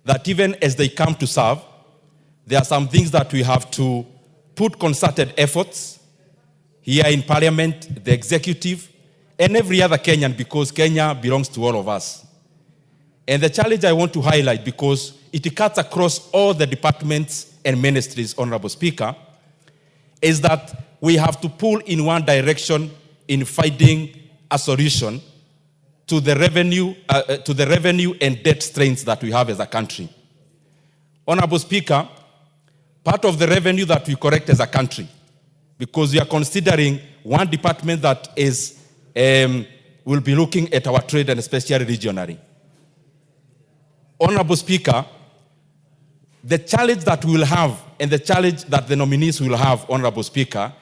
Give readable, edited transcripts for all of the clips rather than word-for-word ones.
that even as they come to serve, there are some things that we have to put concerted efforts here in Parliament, the executive, and every other Kenyan, because Kenya belongs to all of us. And the challenge I want to highlight, because it cuts across all the departments and ministries, Honorable Speaker, is that we have to pull in one direction in finding a solution to the revenue and debt strains that we have as a country. Honorable Speaker, part of the revenue that we collect as a country, because we are considering one department that is will be looking at our trade and especially regionally. Honorable Speaker, the challenge that we will have and the challenge that the nominees will have, Honorable Speaker,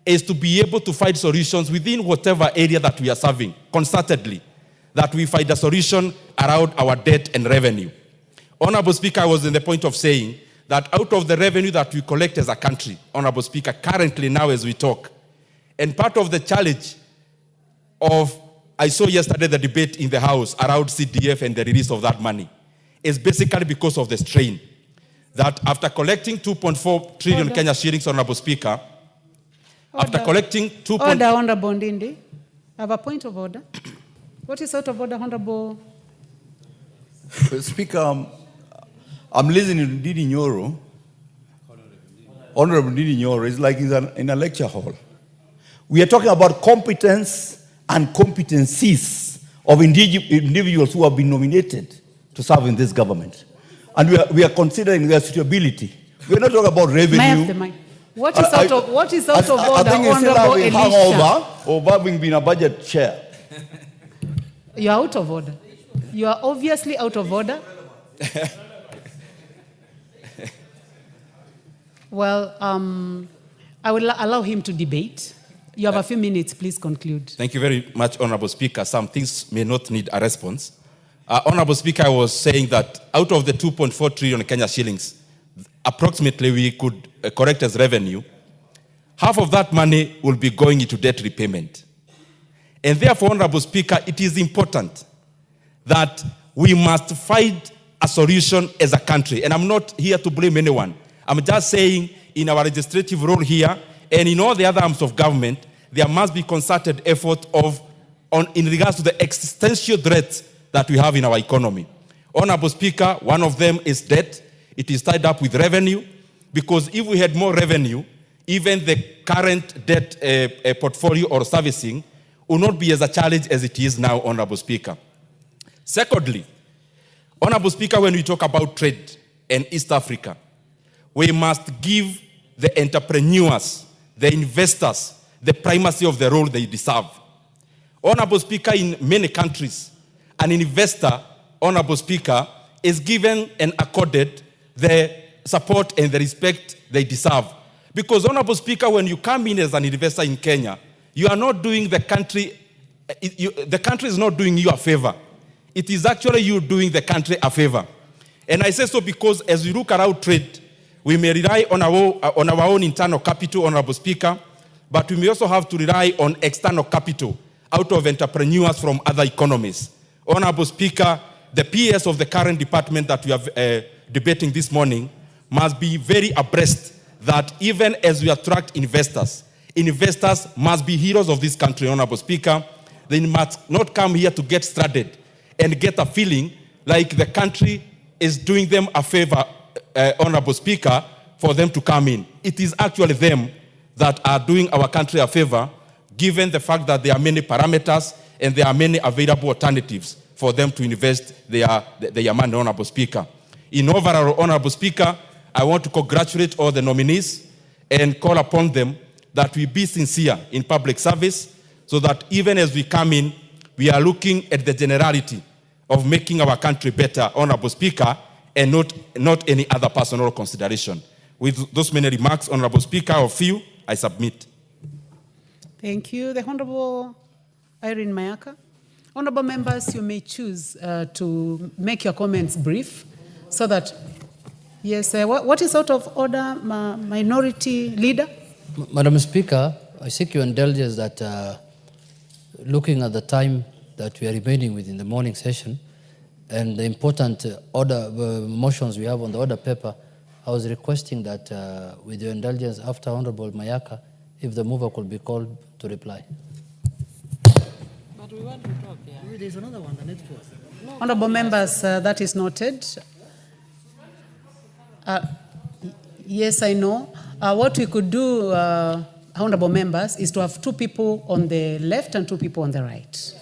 is to be able to find solutions within whatever area that we are serving, concertedly, that we find a solution around our debt and revenue. Honorable Speaker, I was in the point of saying that out of the revenue that we collect as a country, Honorable Speaker, currently now as we talk, and part of the challenge of, I saw yesterday the debate in the House around CDF and the release of that money, is basically because of the strain. That after collecting 2.4 trillion Kenya shillings, Honorable Speaker, after collecting 2. Order, Honorable Ndindi. I have a point of order. What is out of order, Honorable? Speaker, I'm listening to Ndindi Nyoro. Honorable Ndindi Nyoro is like in a lecture hall. We are talking about competence and competencies of individuals who have been nominated to serve in this government. And we are considering their suitability. We are not talking about revenue. May I have the mic? What is out of order, I think you still Honorable have a hangover of having been a budget chair. You are out of order. You are obviously out of order. Well, I will allow him to debate. You have a few minutes. Please conclude. Thank you very much, Honorable Speaker. Some things may not need a response. Honorable Speaker, I was saying that out of the 2.4 trillion Kenya shillings, approximately we could correct as revenue, half of that money will be going into debt repayment. And therefore, Honorable Speaker, it is important that we must find a solution as a country. And I'm not here to blame anyone. I'm just saying in our legislative role here and in all the other arms of government, there must be concerted effort in regards to the existential threats that we have in our economy. Honorable Speaker, one of them is debt. It is tied up with revenue, because if we had more revenue, even the current debt portfolio or servicing will not be as a challenge as it is now, Honorable Speaker. Secondly, Honorable Speaker, when we talk about trade and East Africa, we must give the entrepreneurs, the investors, the primacy of the role they deserve. Honorable Speaker, in many countries, an investor, Honorable Speaker, is given and accorded the support and the respect they deserve. Because, Honorable Speaker, when you come in as an investor in Kenya, you are not doing the country is not doing you a favor. It is actually you doing the country a favor. And I say so because as we look around trade, we may rely on our own internal capital, Honorable Speaker, but we may also have to rely on external capital out of entrepreneurs from other economies. Honorable Speaker, the PS of the current department that we are debating this morning must be very abreast that even as we attract investors, investors must be heroes of this country, Honorable Speaker. They must not come here to get stranded and get a feeling like the country is doing them a favor, Honorable Speaker, for them to come in. It is actually them that are doing our country a favor, given the fact that there are many parameters and there are many available alternatives for them to invest their money, Honorable Speaker. In overall, Honorable Speaker, I want to congratulate all the nominees and call upon them that we be sincere in public service so that even as we come in, we are looking at the generality of making our country better, Honorable Speaker, and not any other personal consideration. With those many remarks, Honorable Speaker, of you, I submit. Thank you. The Honorable Irene Mayaka. Honorable members, you may choose to make your comments brief so that, yes, what is out of order, Minority Leader? Madam Speaker, I seek your indulgence that looking at the time that we are remaining within the morning session, and the important order motions we have on the order paper, I was requesting that with your indulgence, after Honorable Mayaka, if the mover could be called to reply. But we want to talk, yeah. There's another one, the next one. Honorable members, that is noted. Yes, I know. What we could do, honorable members, is to have 2 people on the left and 2 people on the right.